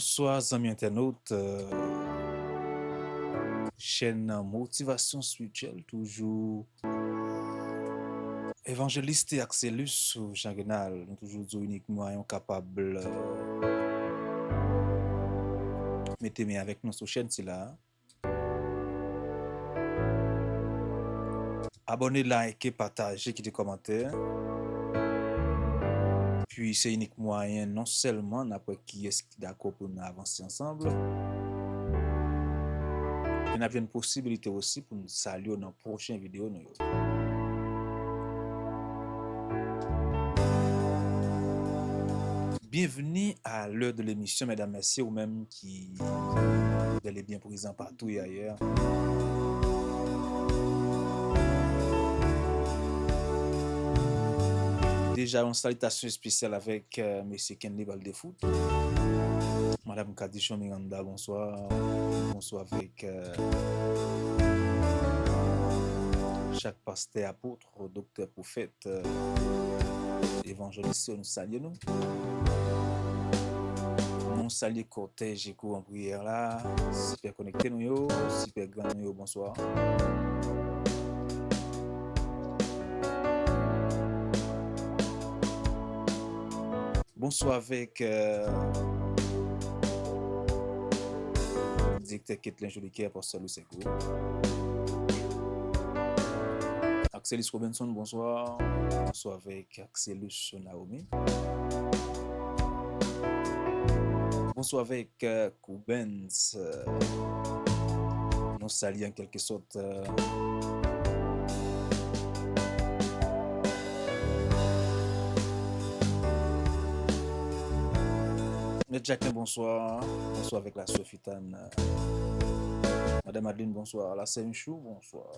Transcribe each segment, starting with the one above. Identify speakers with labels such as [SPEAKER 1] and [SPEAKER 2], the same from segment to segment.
[SPEAKER 1] Bonsoir, amis internautes. Chaîne Motivation Spirituelle, toujours évangéliste et Axelus ou Jean Renal. Nous toujours uniquement capable mettez-moi avec nous sur chaîne, c'est là. Abonnez, likez, partagez, quittez commentaires. Puis c'est unique moyen non seulement d'après qui est d'accord pour nous avancer ensemble, mais nous avons une possibilité aussi pour nous saluer dans la prochaine vidéo. Bienvenue à l'heure de l'émission, mesdames, messieurs, ou même qui bel et bien présents partout et ailleurs. Déjà, une salutation spéciale avec M. Kenley Baldefoot. Madame Kadichon Miranda, bonsoir. Bonsoir avec chaque pasteur, apôtre, docteur, prophète, évangéliste, nous saluons. Nous saluons cortège et cours en prière là. Super connecté, nous, super grand, nous, bonsoir. Bonsoir avec directeur Ketlin Joliquet, apostole Lousenko. Axelis Robinson, bonsoir. Bonsoir avec Axelus Naomi. Bonsoir avec Koubens. Nous saluons en quelque sorte Jacqueline, bonsoir. Bonsoir avec la Sophitane. Madame Adeline, bonsoir. La Saint-Chou, bonsoir.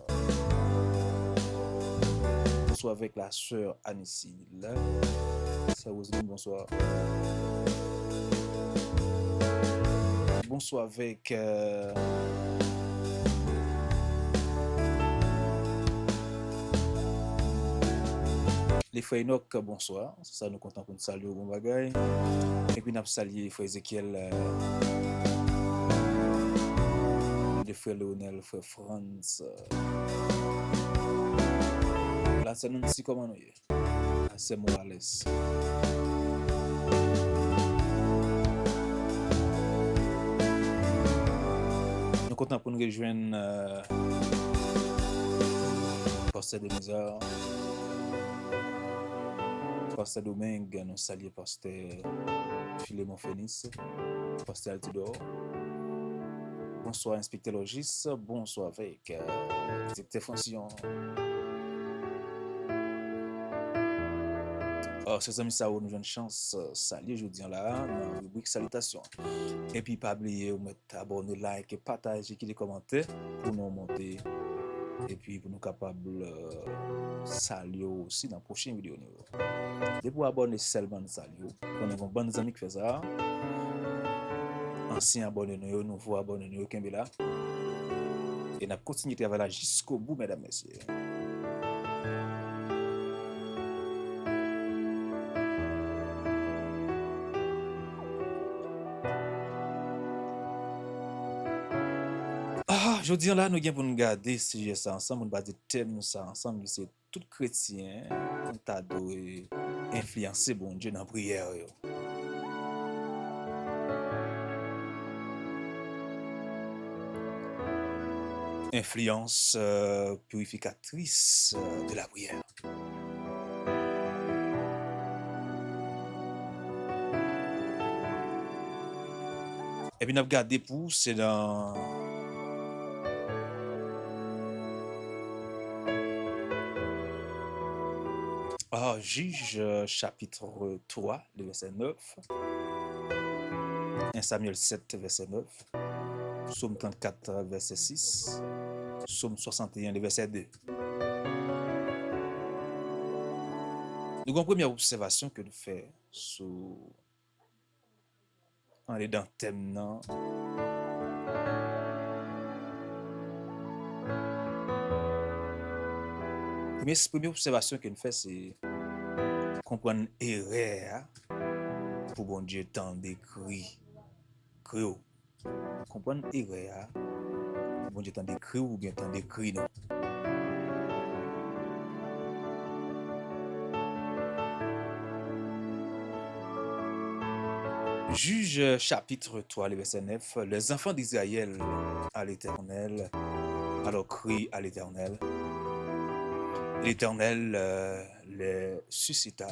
[SPEAKER 1] Bonsoir avec la sœur Anicille. Sœur Roselyne, bonsoir. Bonsoir avec les frères Enoch, bonsoir. C'est ça, nous comptons pour nous saluer au bon bagaille. Et puis, nous avons salué les frères Ezekiel, les frères Léonel, les frères Franz. Là, c'est nous ici comment nous y est. C'est Morales. Nous comptons pour nous rejoindre Pasteur Denizar, Pasteur Domingue, nous saluons Pasteur Philémon Phénis, Pasteur Altidor. Bonsoir, inspecteur Logis. Bonsoir avec directeur Francillon. Ces amis, ça nous donne une chance. Salut, je vous dis là, dans la rubrique salutations. Et puis, pas oublier de mettre abonner, like, partager, qui les commentaires pour nous monter. Et puis, pour nous capables saluer aussi dans la prochaine vidéo. Et pour abonner seulement, saluer. On a de bons amis qui font ça. Anciens abonnés, nouveaux abonnés, qui sont là. Et on continue de travailler jusqu'au bout, mesdames et messieurs. Je dis là, nous allons pour nous garder si ça ensemble, nous allons dire thème ça ensemble, c'est tout chrétien, tout adorer, influencer bon Dieu dans la prière. Influence purificatrice de la prière. Et puis nous avons gardé pour, c'est dans Juge chapitre 3, le verset 9. 1 Samuel 7, verset 9. Psaume 34, verset 6. Psaume 61, verset 2. Nous avons une première observation que nous faisons sur dans le thème. Première observation que nous faisons, c'est comprendre l'erreur pour bon Dieu tant décrit créo. Comprendre erreur, bon Dieu t'en décrit ou bien t'en décrit non. Juge chapitre 3, le verset 9. Les enfants d'Israël à l'Éternel, alors crient à l'Éternel. L'Éternel les suscita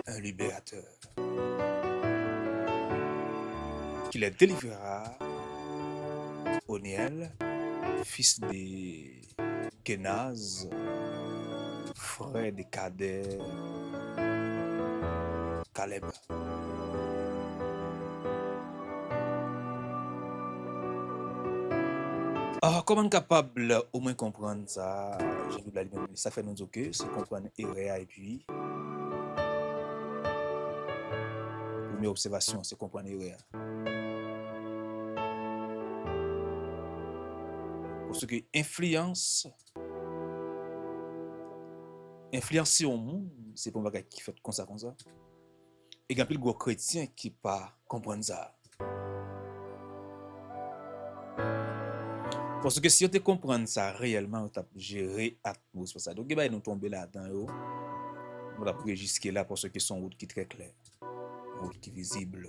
[SPEAKER 1] un libérateur qui les délivrera Oniel, fils de Kenaz, frère de cadet Caleb. Comment capable au moins comprendre ça? J'ai vu la lumière, ça fait nous dire que c'est comprendre Erea et puis première observation, c'est comprendre Erea. Parce que influencer au monde, c'est pas un bagage qui fait comme ça. Et il y a plus de gros chrétiens qui pas comprendre ça. Parce que si on te comprend ça réellement, on t'a géré l'atmosphère ça. Donc, nous tomber là-dedans, on va prier jusqu'à là parce que son route qui est très clair, une route qui est visible.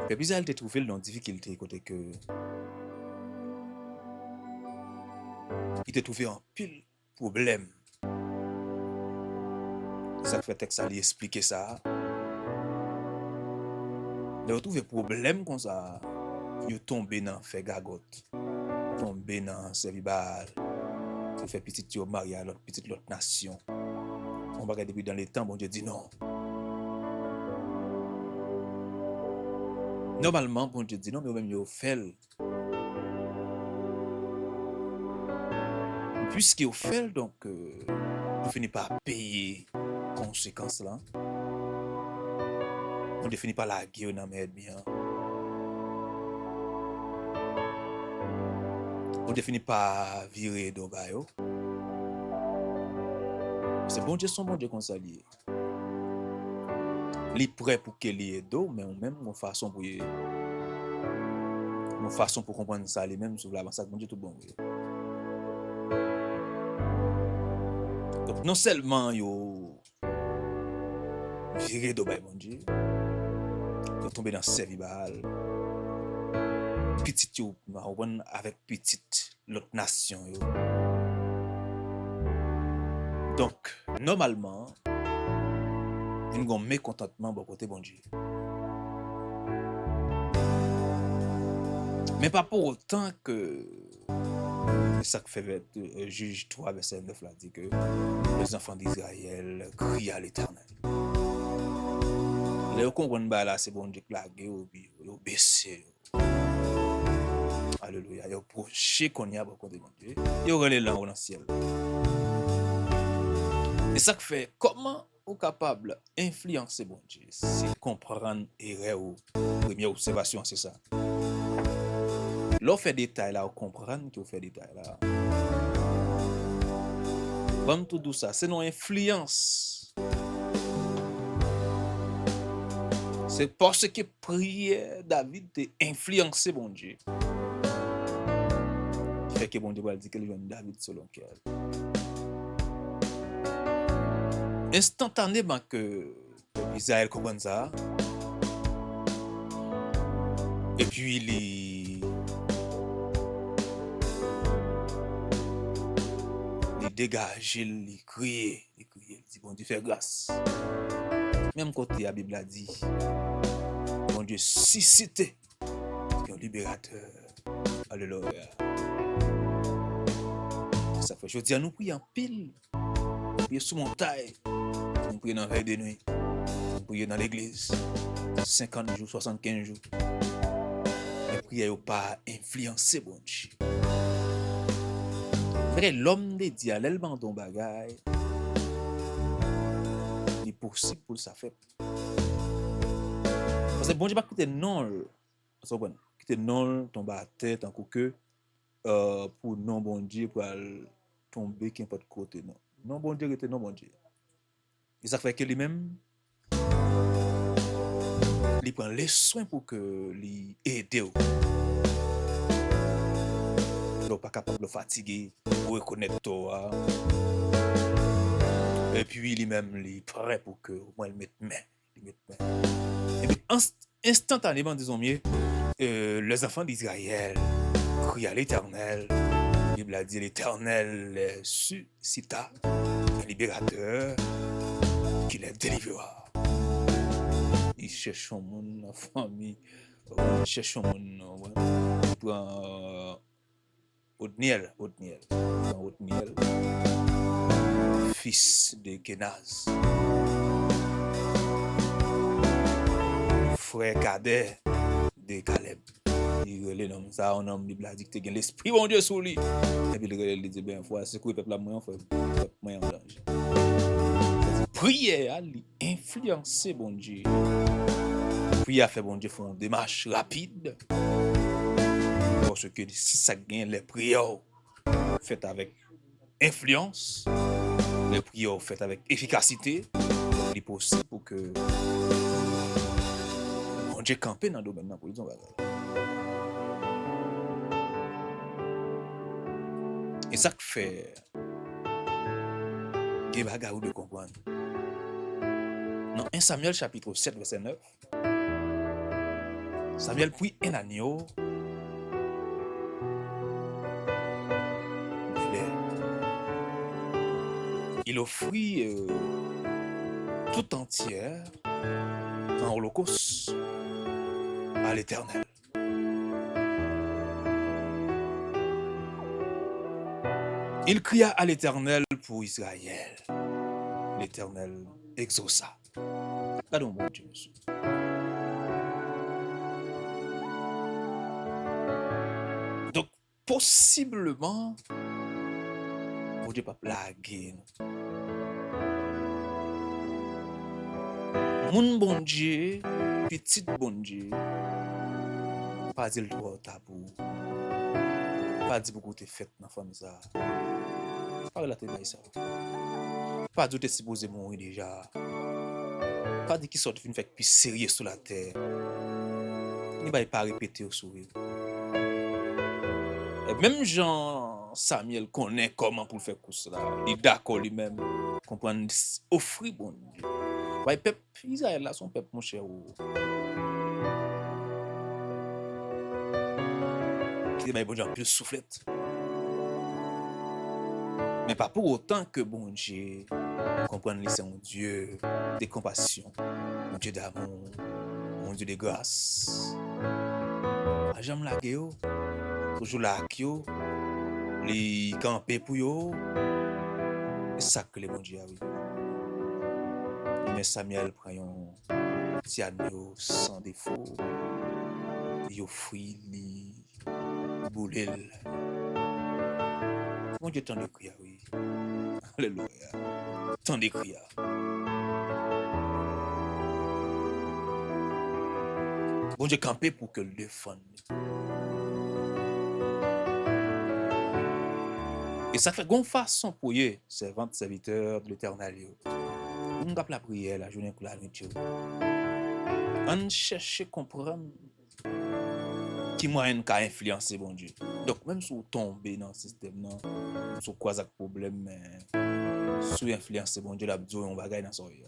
[SPEAKER 1] Et puis, elle t'a trouvé dans difficulté côté que il t'a trouvé un pile problème. Ça fait texte ça lui expliquer ça. De retrouver problème comme ça, il tombé dans fait gagote, tombé dans servibal, il fait petit yo marié à l'autre nation. On va regarder depuis dans les temps, bon Dieu dit non. Normalement, bon Dieu dit non, mais même yo fait. Puisqu'il yo fait, donc, vous finissez par payer conséquences là. On ne finit pas la guerre dans mes bien. On ne finit pas virer d'obayo. C'est bon Dieu, son bon Dieu qu'on s'allie. Il est prêt pour qu'il y ait d'eau, mais même une façon pour comprendre ça, les mêmes sur la massacre, bon Dieu tout bon. Donc non seulement yo viré d'obayo, mon Dieu, yo tombé dans servibal. Petit yo, avec petite l'autre nation yo. Donc, normalement, il y a un mécontentement de côté bon Dieu. Mais pas pour autant que ça que fait Juge 3, verset 9 là, dit que les enfants d'Israël crient à l'Éternel. Là, vous comprenez là, c'est bon Dieu qui l'a guéri, vous baissé. Alléluia. Vous approchez qu'on y a beaucoup de bon Dieu. Vous relèvez là dans le ciel. Et ça que fait, comment vous capable d'influencer bon Dieu? C'est comprendre erreur. Première observation, c'est ça. Là, on fait des détails là, on comprend qu'on fait des détails là. Comme tout ça, c'est nos influence. C'est parce que prière David a influencé bon Dieu. Qui fait que bon Dieu va dire que le jeune David selon cœur. Instantanément que Israël comprend ça. Et puis il dégage, il crie, il dit bon Dieu fait grâce. Même côté la Bible a dit, bon Dieu suscité un libérateur. Alléluia. Ça fait, je dis à nous prier en pile, prier sous montagne, nous prier dans la veille de nuit, nous prier dans l'église, 50 jours, 75 jours. Mais prier n'a pas influencé bon Dieu. Frère, l'homme de Dieu, l'elman ton bagay, il est possible pour ça faire. Parce que bon Dieu pas quitter non, quitter non tomber à tête en coup que pour non bon Dieu pour tomber qu'importe côté non. Non bon Dieu était non bon Dieu. Et ça fait que lui-même, il prend les soins pour que lui aide. Il n'est pas capable de fatiguer, pour reconnaître toi. Et puis lui-même, il est prêt pour que moi il mette main. Et puis instantanément, disons mieux, les enfants d'Israël crient à l'Éternel. La Bible a dit l'Éternel suscita un libérateur qui les délivrera. Ils cherchent un monde en famille. Ils cherchent un monde. Ils prennent Othniel, fils de Kenaz, frère cadet de Caleb. Il relève l'homme ça, un homme libre dit que tu as l'esprit bon Dieu sur lui. Et puis il dit ben foi, c'est quoi le peuple là moi en fait, moi en danger. Prière à influencer bon Dieu. Prière fait bon Dieu font une démarche rapide. Parce que si ça gagne les prières faites avec influence, les prières faites avec efficacité, il est possible pour que bon Dieu campe dans le domaine pour dire et ça fait des bagages de comprendre. Dans 1 Samuel chapitre 7 verset 9, Samuel prit un agneau de l'air. Il offrit tout entière en holocauste à l'Éternel. Il cria à l'Éternel pour Israël. L'Éternel exauça. Pardon, mon Dieu, monsieur. Donc, possiblement, mon Dieu pas blaguer. Mon bon Dieu, petit bon Dieu, pas dire le droit tabou. Pas dire beaucoup de fêtes dans la famille ça. Pas relater ça. Pas dire que tu es supposé mourir déjà. Pas dire qu'il sort de fait plus sérieux sur la terre. Il ne va pas répéter au sourire. Et même Jean Samuel connaît comment pour faire tout cela. Il est d'accord lui-même. Comprendre, offrir bon Dieu. Le peuple Israël là, son peuple mon cher. Qui est bon Dieu en plus soufflette. Mais pas pour autant que bon Dieu comprenne c'est un Dieu de compassion, un Dieu d'amour, un Dieu de grâce. J'aime la gueule, toujours la gueule, les camper pour yo. C'est ça que les bon Dieu a vu. Mais Samuel prend un petit agneau sans défaut, il offre, il boule. Mon Dieu, tant de prières, oui. Alléluia. Tant de prières. Bon Dieu, camper pour que le défende. Et ça fait une façon pour eux, servants, serviteurs de l'Éternel. On a la prière, la journée pour la nuit. On cherche à comprendre qui moyen qu'à influencer bon Dieu. Donc même si vous tombez dans le système, si vous croisez un problème, si vous influencez bon Dieu, on va gagner dans son vie.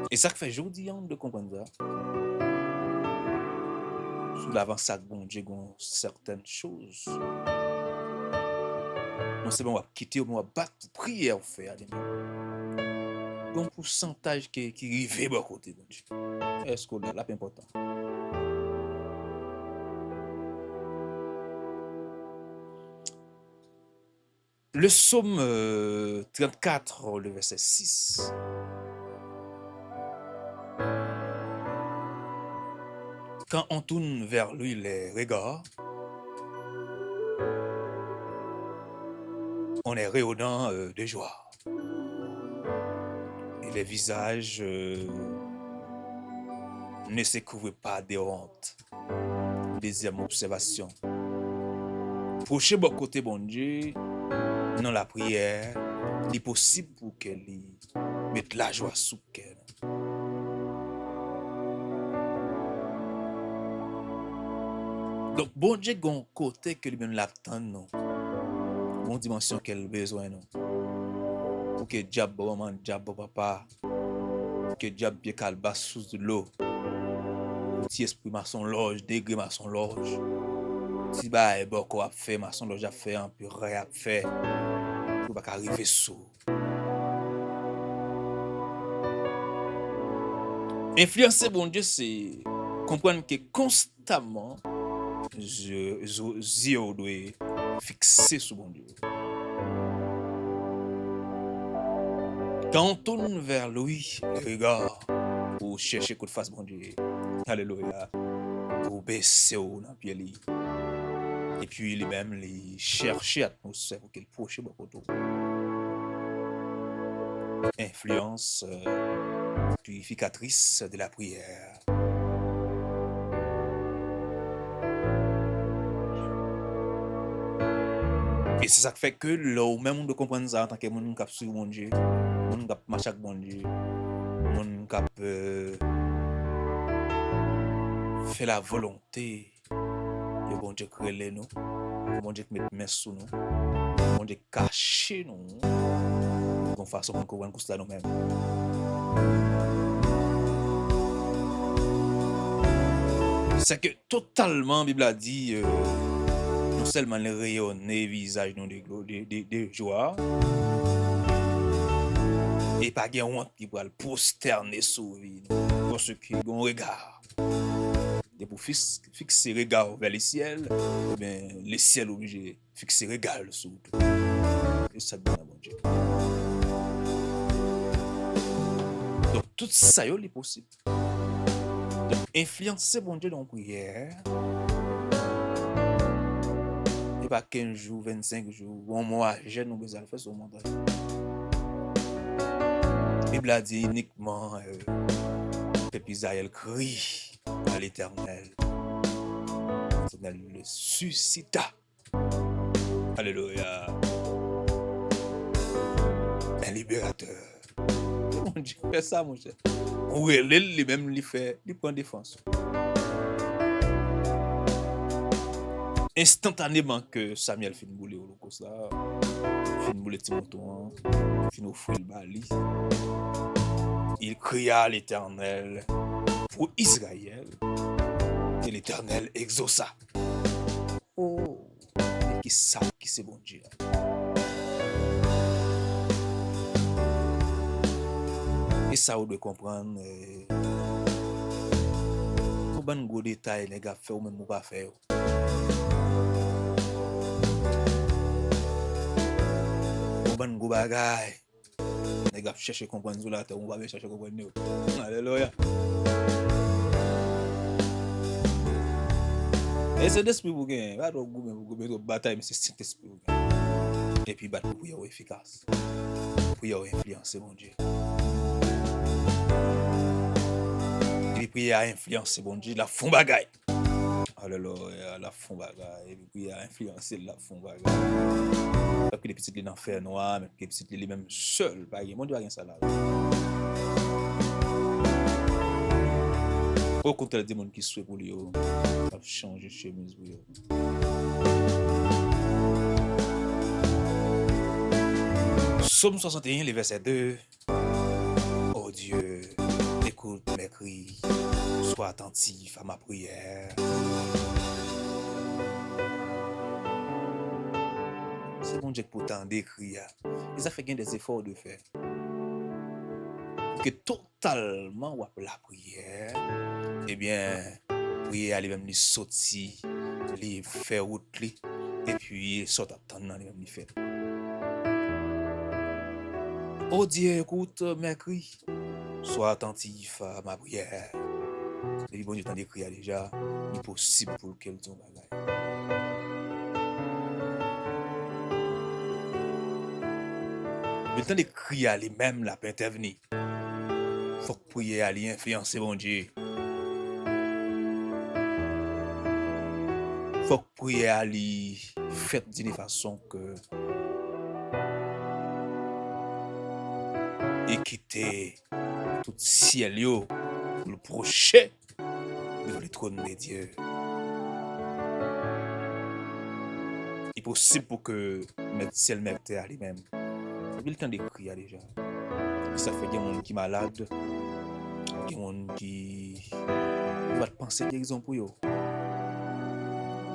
[SPEAKER 1] Et ça fait aujourd'hui de comprendre ça. Sous l'avant-sac bon Dieu, certaines choses. Non c'est bon, on va quitter, on va battre pour prier, on fait. Un pourcentage qui arrive à côté de Dieu. Est-ce que là, c'est important? Le psaume 34, le verset 6. Quand on tourne vers lui les regards, on est rayonnant de joie. Et les visages ne se couvrent pas de honte. Deuxième observation. Procher bon côté bon Dieu, dans la prière, il est possible pour qu'elle mette la joie sous qu'elle. Donc, bon Dieu, gon côté que lui-même l'attend, non. Bon dimension qu'elle besoin, non. Pour que diable, maman, diable, papa, pour que diable bien calba sous de l'eau. Petit esprit maçon loge, degré maçon loge. Si bah, bon, quoi a fait, maçon loge a fait, un peu rien a fait. Pour pas arriver sous. Influencer bon Dieu, c'est comprendre que constamment, je dois fixer sur bon Dieu. Quand on tourne vers lui, le regard, pour chercher qu'on fasse bon Dieu. Alléluia. Pour baisser dans le pied. Et puis lui-même, les chercher l'atmosphère pour qu'il proche beaucoup de influence purificatrice de la prière. Et c'est ça qui fait que là où même on doit comprendre ça en tant que monde qui suit mon Dieu, monde qui marche avec mon Dieu, monde qui fait la volonté de bon Dieu créer nous, bon Dieu mettre main sous nous, bon Dieu cacher nous, de façon qu'on comprenne que c'est nous-mêmes. C'est que totalement, la Bible a dit, non seulement les rayonner visage de joie, et pas de honte qui va le prosterner sous lui, pour ceux qui ont un regard. Et pour fixer regard vers le ciel, eh bien, le ciel obligé de fixer regard sur tout. Et ça donne à bon Dieu. Donc, tout ça est possible. Donc, influencer bon Dieu dans la prière, et pas 15 jours, 25 jours, un mois, j'ai nous besoin de faire ce monde. La Bible a dit uniquement, peuple Israël crie à l'Éternel. L'Éternel le suscita. Alléluia. Un libérateur. Mon Dieu, fais ça, mon cher. Oui, lui-même, il prend défense. Instantanément que Samuel finit de bouler au holocauste là, finit de bouler Timothée, finit d'offrir le bali, il cria à l'Éternel pour Israël et l'Éternel exauça. Oh, et qui savent qui c'est bon Dieu. Et ça, vous devez comprendre. Comment un gros détail, les gars, fait ou même pas faire. Comment un gros bagay, les gars, chercher comprendre sur la terre, on va chercher comprendre. Alléluia. Et c'est l'esprit pour gagner. Pas de vous bataille, mais c'est cet esprit pour gagner. Et puis, battre pour prière efficace. Prière influencer, mon Dieu. Et puis, prière influencer, mon Dieu, la fond bagaille. Alléluia, la fond bagaille. Et puis, prière influencer la fond bagaille. Pas que les petites lignes en fer noir, mais que les petites lignes même seules. Mon Dieu, rien ça là. Au contraire, des gens qui souhaitent pour lui, va changer chemise pour lui. Psaume 61, le verset 2. Oh Dieu, écoute mes cris, sois attentif à ma prière. C'est bon Dieu pour t'en décrire. Ils ont fait des efforts de faire. Que totalement la prière, eh bien, prière elle même sorti, les faire route et puis sort attendre les même fait. Oh Dieu, écoute mes cris, sois attentif à ma prière. Et bon Dieu t'en décrit déjà, il est possible pour qu'elle tombe bagaille. Le temps de crier à lui-même la peut intervenir. Faut que prier à lui influencer mon Dieu. Faut que prier à lui fait d'une façon que li quitter tout ciel yo pour le procher devant le trône de Dieu. Il est possible pour que mettre ciel mettre terre lui-même. Il le temps d'écrire déjà. Ça fait qu'il y a des gens qui sont malades, il y a des gens qui va penser guérison pour eux.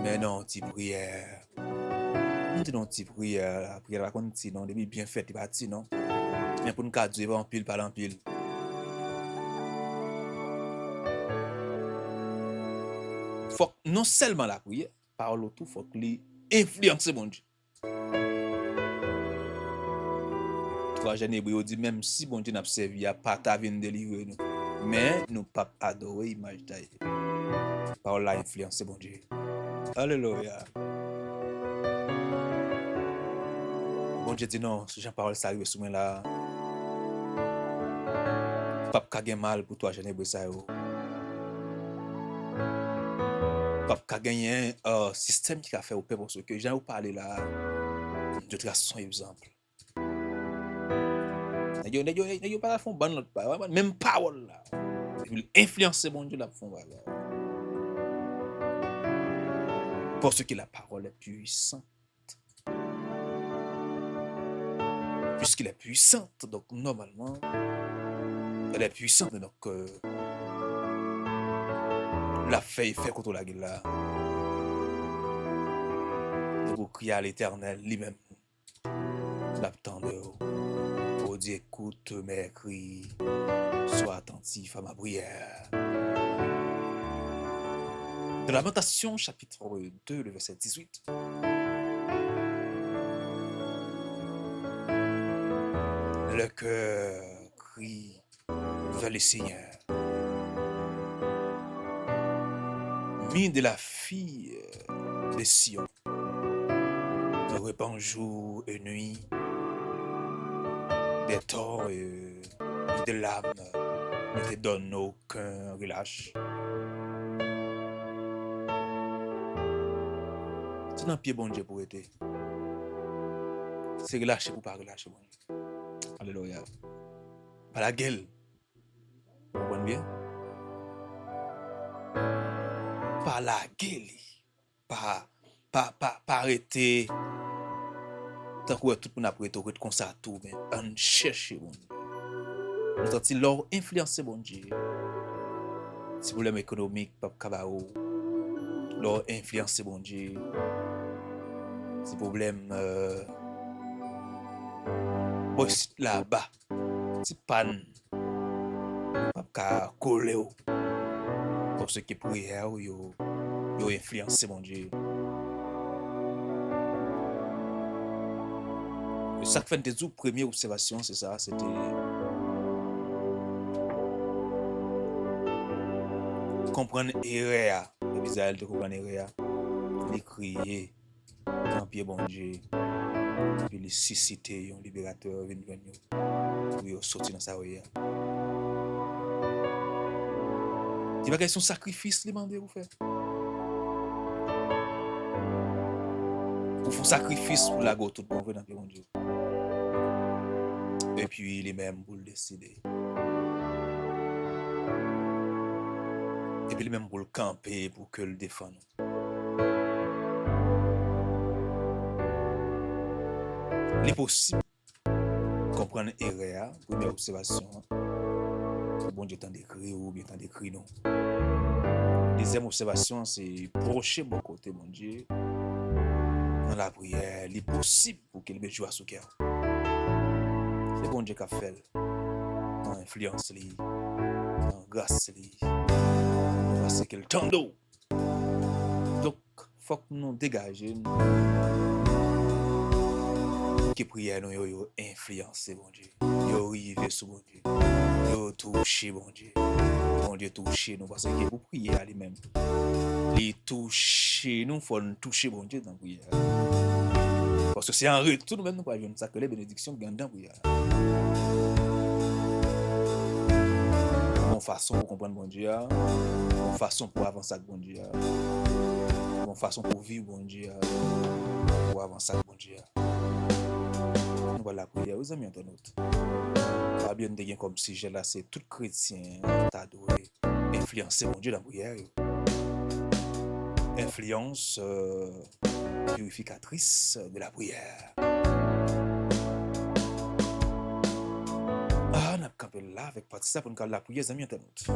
[SPEAKER 1] Mais non, petite prière. On dit non, petite prière. La prière va continuer, non, depuis bien fait, il va dire non. Mais pour nous cadre, il va en pile, pas en pile. Faut non seulement la prière, parole tout, faut qu'il influence mon Dieu. Trois jeunes hébreux dit même si bon Dieu n'a pas servi, à pas ta vie délivrer nous. Mais nous pas adorer l'image d'Aïe. Parole là influence bon Dieu. Alléluia. Bon Dieu dit non, si Jean-Parole ça arrive sous moi là. Pas qu'à mal pour toi, jeune hébreu ça yo. Pas qu'à gagner un système qui a fait au peuple parce que j'ai parlé là. Je trace son exemple. N'ayez pas la fond bonne l'autre part, même parole là. Il influencer mon Dieu la fond là. Parce que la parole est puissante. Puisqu'elle est puissante, donc normalement, elle est puissante, donc la fait contre la gueule là. Et vous criez à l'Éternel lui-même, l'attendeur. Pour dire écoute mes cris, sois attentif à ma prière. De Lamentation, chapitre 2, le verset 18. Le cœur crie vers le Seigneur. Mine de la fille de Sion, répand jour et nuit, des torts et des larmes ne te donnent aucun relâche. C'est dans le pied bon Dieu pour être. C'est relâché pour pas relâcher bon Dieu. Alléluia. Pas la gueule. Vous comprenez bien? Pas la gueule. Pas arrêter. Tant que tout le monde a prêté comme ça tout, mais on cherche bon Dieu. Nous avons leur influencer bon Dieu. Si problème économique, pas cabao. Leur influencer bon Dieu. Si problème là-bas, si panne, pas coller pour ceux qui prière yo influencer mon Dieu. Ça fait des première observation, c'est ça, c'était comprendre erreur, le visage de comprendre erreur, les crier, tant pis bon Dieu. Puis les susciter un libérateur venir pour sortir dans sa rue. Il va y avoir son sacrifice demandé pour faire. Pour faire un sacrifice pour la go tout bon dans le bon Dieu. Et puis les mêmes pour le décider. Et puis les mêmes pour le camper pour que le défende. Il est possible comprendre erreur, première observation. Bon Dieu t'en décrit ou bien t'en décrit non. Deuxième observation, c'est procher mon côté, mon Dieu. Dans la prière, il est possible pour qu'il me joue à ce cœur. C'est bon Dieu qui a fait. Dans influence, dans grâce, parce qu'il temps d'eau. Donc, il faut que nous dégagions. Que prière nous yo influencer bon Dieu. Yo arriver sur bon Dieu. Yo toucher bon Dieu. Bon Dieu toucher nous parce que pour prier à lui-même. Les toucher nous faut nous toucher bon Dieu dans prière. Parce que c'est en retour nous même nous pas joindre ça que les bénédictions gagnent dans prière. Bonne façon pour comprendre bon Dieu. Bonne façon pour avancer avec bon Dieu. Bonne façon pour vivre bon Dieu. Pour avancer avec bon Dieu. Voilà, prière aux amis internautes. Pas bien de comme sujet là, c'est tout chrétien t'a doué influencer mon Dieu dans la prière. Influence purificatrice de la prière. Ah, on a campé là avec ça pour nous la prière, amis internautes.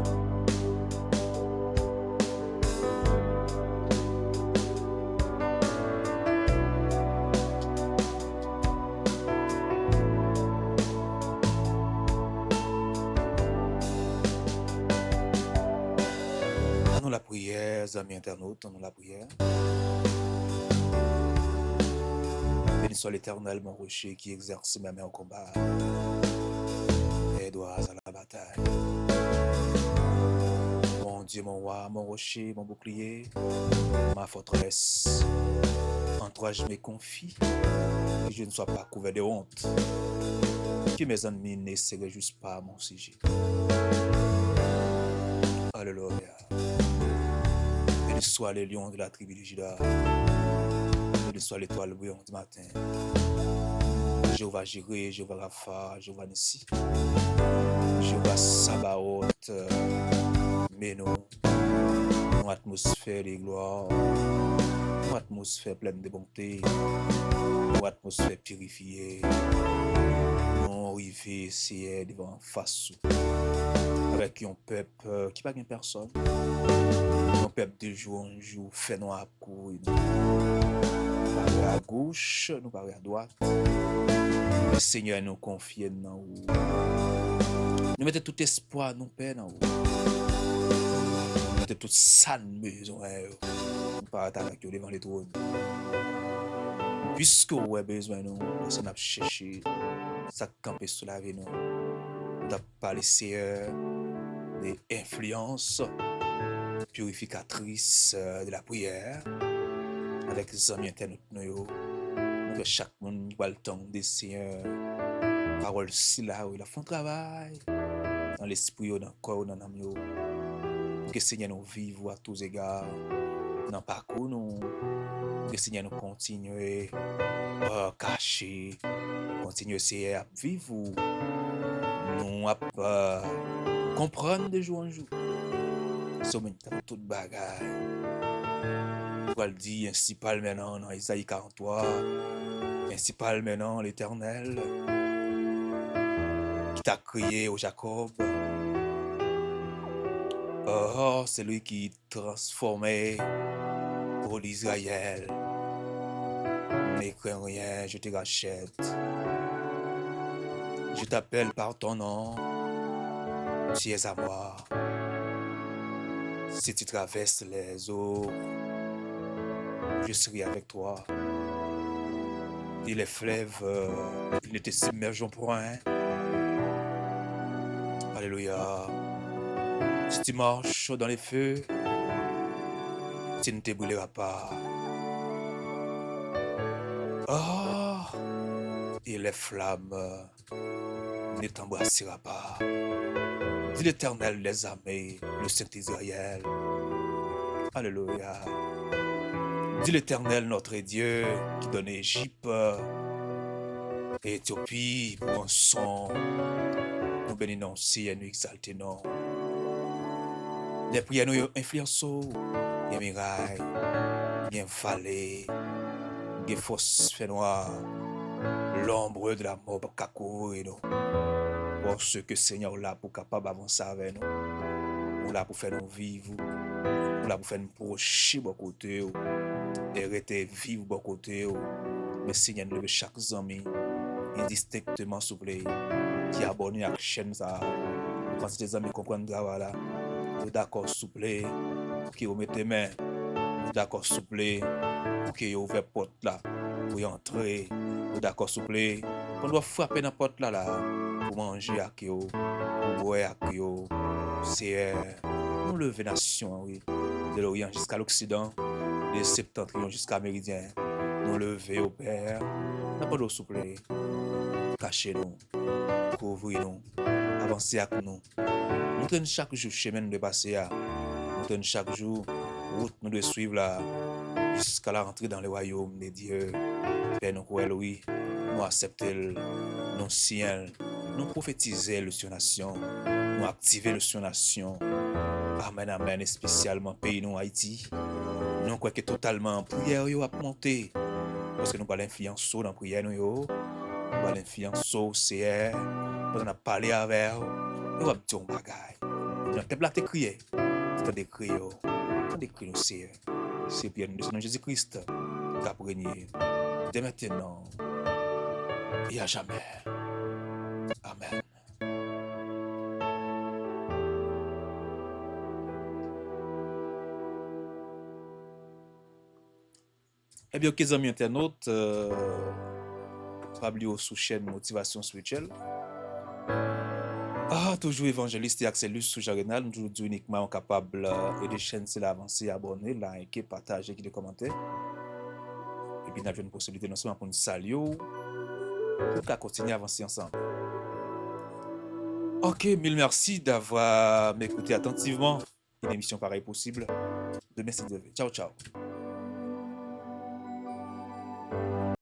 [SPEAKER 1] Nous la prière, amis internautes, nous la prière. Béni soit l'Éternel, mon rocher, qui exerce ma main au combat. Aide-moi à la bataille. Mon Dieu, mon roi, mon rocher, mon bouclier, ma forteresse. En toi je me confie, que je ne sois pas couvert de honte. Que mes ennemis ne seraient juste pas à mon sujet. Alléluia. Béni soit les lions de la tribu de Juda. Béni soit l'étoile brillante du matin. Jéhovah Jireh, Jéhovah Rapha, Jéhovah Nissi, Jéhovah Sabaoth, Ménon, une atmosphère de gloire, une atmosphère pleine de bonté, une atmosphère purifiée, nous arrivons ici devant face avec un peuple qui n'a pas personne, un peuple de jour en jour fait noir pour nous. Nous parlons à gauche, nous parlons à droite. Le Seigneur nous confie dans vous. Nous mettons tout espoir, nous père dans vous. Nous mettons toute sa besoin. Nous partons avec vous devant les trônes. Puisque vous avez besoin de nous, nous avons cherché, ça camper sous la vie nous. Nous avons parlé, Seigneur, des influences purificatrices de la prière avec les amis internautes. Que chaque monde va le temps de Seigneur. Parole si là où il a fait un travail dans l'esprit, dans le corps, dans l'âme. Que Seigneur nous vive à tous égards dans le parcours nous. Que Seigneur nous continue à cacher, continue Seigneur à vivre, nous à comprendre de jour en jour. Sommet toute bagaille. On va le dire ainsi parle maintenant dans Isaïe 43. Ainsi parle maintenant l'Éternel qui t'a créé au Jacob. Oh, c'est lui qui transformait pour l'Israël. Ne crains rien, je te rachète. Je t'appelle par ton nom. Tu es à moi. Si tu traverses les eaux, je serai avec toi. Et les fleuves, ils ne te submergeront point. Alléluia. Si tu marches dans les feux, tu ne te brûleras pas. Oh, et les flammes ne t'embrassera pas. Dis l'Éternel des armées, le Saint Israël. Alléluia. Dis l'Éternel notre Dieu qui donne Égypte et Éthiopie pour un son. Nous bénissons si et nous exaltons. Les prières nous influencent. Il y a mirailles, il y a vallée, il y a fausse fait noir. L'ombre de la mort pour courir nous. Pour ce que Seigneur là pour capable avancer avec nous. On là pour faire nous vivre. On là pour faire nous procher de côté. Et rester vivre de côté. Mais Seigneur nous lever chaque ami indistinctement s'il vous plaît qui est abonné à la chaîne ça. Quand tes amis comprennent voilà. D'accord s'il vous plaît pour qu'ils mettent les mains. D'accord s'il vous plaît pour qu'ils ouvrent la porte là pour y entrer. D'accord s'il vous plaît on doit frapper dans la porte là pour manger avec eux, pour boire avec eux. C'est nous lever nation, oui, de l'Orient jusqu'à l'Occident, de septentrion jusqu'à Méridien. Nous lever au Père, n'importe où s'il vous plaît. Cachez-nous, couvrez-nous, avancez avec nous. Nous tenons chaque jour chemin de passer à. Nous tenons chaque jour route nous de suivre là jusqu'à la rentrée dans le royaume des dieux. Père nous croyons, oui, nous acceptons, nous siens, nous prophétiser le sur nation, nous activer le sur nation. Amen, amen, et spécialement pays nous Haïti. Nous croyons que totalement prière yo a monté parce que nous pas l'influence dans prière nous yo, pas l'influence c'est parce qu'on a parlé avec nous va dire un bagage. Nous t'es là te crier, t'as des cris yo, t'as des cris nous c'est bien nous nom Jésus-Christ qui a régné dès maintenant et à jamais. Amen. Eh bien, ok, amis internautes, pas oublier sous chaîne Motivation Spirituelle. Toujours évangéliste et Axelus sous Jarenal, nous toujours uniquement capable de chaîne c'est l'avancer, abonner, liker, partager, qui commenter. Et puis, nous avons une possibilité non seulement pour nous saluer, pour continuer à avancer ensemble. Ok, mille merci d'avoir m'écouté attentivement. Une émission pareille possible. Demain, c'est demain. Ciao, ciao.